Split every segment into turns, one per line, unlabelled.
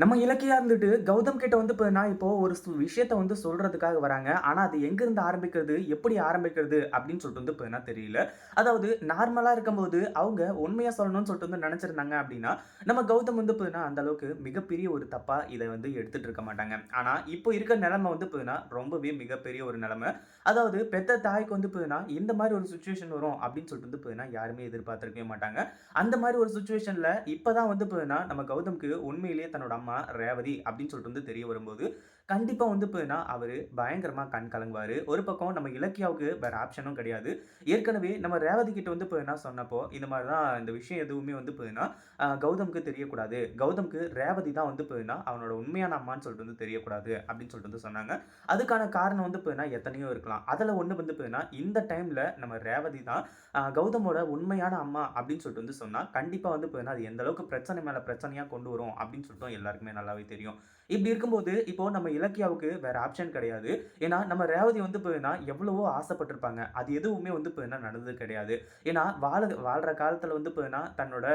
நம்ம இலக்கியா இருந்துட்டு கௌதம் கிட்ட வந்து நான் இப்போ ஒரு விஷயத்த வந்து சொல்றதுக்காக வராங்க. ஆனா அது எங்கிருந்து ஆரம்பிக்கிறது? எப்படி ஆரம்பிக்கிறது? அப்படின்னு சொல்லிட்டு வந்து தெரியல. அதாவது நார்மலா இருக்கும்போது அவங்க உண்மையா சொல்லணும்னு சொல்லிட்டு வந்து நெனச்சிருந்தாங்க அப்படின்னா, நம்ம கௌதம் வந்து அந்த அளவுக்கு மிகப்பெரிய ஒரு தப்பா இத வந்து எடுத்துட்டு இருக்க மாட்டாங்க. ஆனா இப்போ இருக்க நெலைம வந்து ரொம்பவே மிகப்பெரிய ஒரு நெலைம. அதாவது பெத்த தாய்க்கு வந்து இந்த மாரி ஒரு சிச்சுவேஷன் வரும் அப்படின்னு சொல்லிட்டு வந்து யாருமே எதிர்பார்த்திருக்கவே மாட்டாங்க. அந்த மாரி ஒரு சிச்சுவேஷன்ல இப்ப தான் வந்து நம்ம கௌதம்க்கு உண்மையிலேயே தன்னோட அம்மா ரேவதி அப்படின்னு சொல்லிட்டு வந்து தெரிய வரும்போது, கண்டிப்பா வந்து அவரு பயங்கரமா கண் கலங்குவாரு. ஒரு பக்கம் நம்ம இலக்கியாவுக்கு வேற ஆப்ஷனும் கிடையாது. ஏற்கனவே நம்ம ரேவதி கிட்ட வந்து சொன்னப்போ, இந்த மாரி தான் இந்த விஷயம் எதுவுமே வந்து கௌதம்க்கு தெரியக்கூடாது. கௌதம்க்கு ரேவதி தான் வந்து அவனோட உண்மையான அம்மான்னு சொல்லிட்டு வந்து தெரியக்கூடாது அப்படின்னு சொல்லிட்டு வந்து சொன்னாங்க. அதுக்கான காரணம் வந்து எத்தனையோ இருக்கலாம். அதுல ஒண்ணு வந்து இந்த டைம்ல நம்ம ரேவதி தான் கௌதமோட உண்மையான அம்மா அப்படின்னு சொல்லிட்டு வந்து சொன்னா, கண்டிப்பா வந்து அது எந்த அளவுக்கு பிரச்சனை மேல பிரச்சனையா கொண்டு வரும் அப்படின்னு சொல்லிட்டு எல்லாருக்குமே நல்லாவே தெரியும். இப்படி இருக்கும்போது, இப்போ நம்ம இலக்கியாவுக்கு வேற ஆப்ஷன் கிடையாது. ஏன்னா, நம்ம ரேவதி வந்து எவ்வளவோ ஆசைப்பட்டிருப்பாங்க. அது எதுவுமே வந்து நடந்தது கிடையாது. ஏன்னா, வாழ்ற காலத்துல வந்து தன்னோட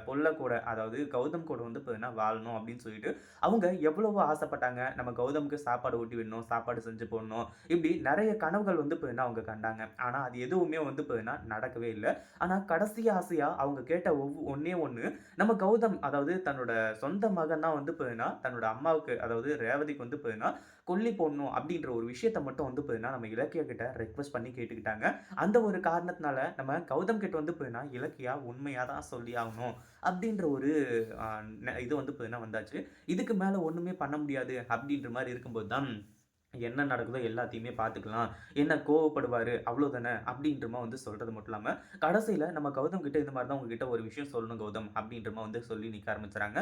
புள்ள கூட, அதாவது கௌதம் கூட வந்து வாழணும் அப்படின்னு சொல்லிட்டு, அவங்க எவ்வளவோ ஆசைப்பட்டாங்க. நம்ம கௌதம்க்கு சாப்பாடு ஊட்டி விடணும், சாப்பாடு செஞ்சு போடணும். இப்படி நெறைய கனவுகள் வந்து அவங்க கண்டாங்க. ஆனா, அது எதுவுமே வந்து நடக்கவே இல்ல. ஆனா, கடைசி ஆசையா அவங்க கேட்ட ஒண்ணே ஒண்ணு, நம்ம கௌதம் அதாவது தன்னோட சொந்த மகன் தான் வந்து தன்னோட அம்மாவுக்கு அதாவது ரேவதிக்கு வந்து கொல்லி போடணும் அப்படின்ற ஒரு விஷயத்த மட்டும் வந்து நம்ம இலக்கியா கிட்ட ரெக்வெஸ்ட் பண்ணி கேட்டுக்கிட்டாங்க. அந்த ஒரு காரணத்தினால நம்ம கௌதம் கிட்ட வந்து இலக்கியா உண்மையா தான் சொல்லி ஆகணும் அப்படின்ற ஒரு அ இது வந்து வந்தாச்சு. இதுக்கு மேல ஒண்ணுமே பண்ண முடியாது அப்படின்ற மாரி இருக்கும்போது தான் என்ன நடக்குதோ எல்லாத்தையுமே பார்த்துக்கலாம். என்ன கோவப்படுவாரு அவ்வளோதானே அப்படின்ற வந்து சொல்றது மட்டும் இல்லாம, கடைசியில நம்ம கௌதம் கிட்ட இந்த மாரி தான் உங்ககிட்ட ஒரு விஷயம் சொல்லணும் கௌதம் அப்படின்ற வந்து சொல்லி நிக்க ஆரம்பிச்சுறாங்க.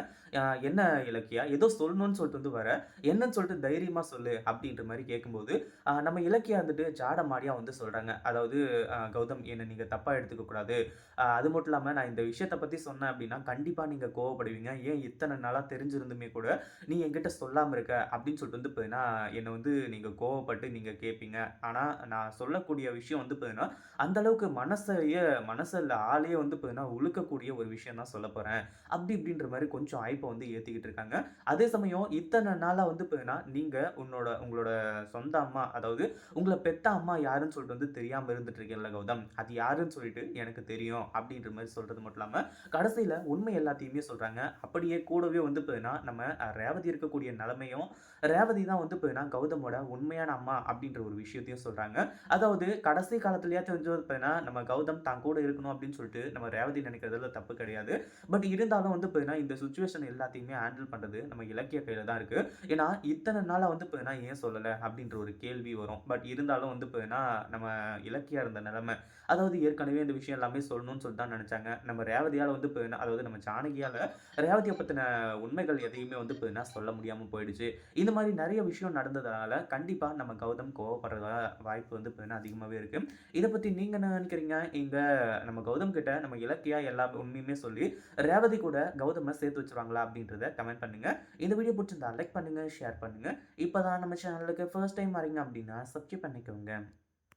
என்ன இலக்கியா ஏதோ சொல்லணும்னு சொல்லிட்டு வந்து வர, என்னன்னு சொல்லிட்டு தைரியமா சொல்லு அப்படின்ற மாரி கேட்கும்போது, நம்ம இலக்கியா வந்துட்டு ஜாட மாடியா வந்து சொல்றாங்க. அதாவது கௌதம் என்ன நீங்க தப்பா எடுத்துக்க கூடாது. அது மட்டும் இல்லாம நான் இந்த விஷயத்த பத்தி சொன்னேன் அப்படின்னா, கண்டிப்பா நீங்க கோவப்படுவீங்க. ஏன் இத்தன நாளா தெரிஞ்சிருந்துமே கூட, நீ என்கிட்ட சொல்லாம இருக்க அப்படின்னு சொல்லிட்டு வந்து என்ன வந்து நீங்க கோவப்பட்டு நீங்க கேட்பீங்க. ஆனா, நான் சொல்லக்கூடிய விஷயம் வந்து அந்த அளவுக்கு மனசுல ஆளையே வந்து உலுக்கக்கூடிய ஒரு விஷயம் தான் சொல்லப் போறேன். அப்படி இப்படின்ற மாரி கொஞ்சம் ஹைப்ப வந்து ஏத்திக்கிட்டு இருக்காங்க. அதே சமயம் இத்தன நாளா வந்து நீங்க உங்களோட சொந்த அம்மா, அதாவது உங்கள பெத்த அம்மா யாருன்னு சொல்லிட்டு வந்து தெரியாம இருந்துட்டு இருக்கீங்கல்ல கௌதம். அது யாருன்னு சொல்லிட்டு எனக்கு தெரியும் அப்படின்ற மாரி சொல்றது மட்டும் இல்லாம, கடைசியில உண்மை எல்லாத்தையுமே சொல்றாங்க. அப்படியே கூடவே வந்து நம்ம ரேவதி இருக்கக்கூடிய நிலைமையும், ரேவதி தான் வந்து கௌதமோட உண்மையான அம்மா அப்படின்ற ஒரு விஷயத்தையும் சொல்றாங்க. அதாவது கடைசி காலத்திலயாச்சும் வந்து நம்ம கௌதம் தான் கூட இருக்கணும் அப்படின்னு சொல்லிட்டு நம்ம ரேவதி நினைக்கிறதுல தப்பு கிடையாது. பட் இருந்தாலும் வந்து இந்த சிச்சுவேஷன் எல்லாத்தையுமே ஹேண்டில் பண்றது நம்ம இலக்கிய கையில தான் இருக்கு. ஏன்னா, இத்தன நாளா வந்து ஏன் சொல்லல அப்படின்ற ஒரு கேள்வி வரும். பட் இருந்தாலும் வந்து நம்ம இலக்கியா இருந்த நிலைமை, அதாவது ஏற்கனவே இந்த விஷயம் எல்லாமே சொல்லணும்னு சொல்லிட்டு தான் நினைச்சாங்க. நம்ம ரேவதியால வந்து அதாவது நம்ம ஜானகியால ரேவதிய பத்தின உண்மைகள் எதையுமே வந்து சொல்ல முடியாம போயிடுச்சு. இந்த மாரி நெறைய விஷயம் நடந்ததுனால, கண்டிப்பா நம்ம கௌதம் கோவப்படுறதா வாய்ப்பு வந்து அதிகமாவே இருக்கு. இத பத்தி நீங்க என்ன நெனைக்கிறீங்க? இங்க நம்ம கௌதம் கிட்ட நம்ம இலக்கியா எல்லா உண்மையுமே சொல்லி, ரேவதி கூட கௌதம சேர்த்து வச்சுருவாங்களா? அப்படின்றத கமெண்ட் பண்ணுங்க. இந்த வீடியோ புடிச்சிருந்தா லைக் பண்ணுங்க, ஷேர் பண்ணுங்க. இப்ப தான் நம்ம சேனலுக்கு ஃபர்ஸ்ட் டைம் வரீங்க அப்படின்னா, சப்ஸ்கிரைப் பண்ணிக்கோங்க.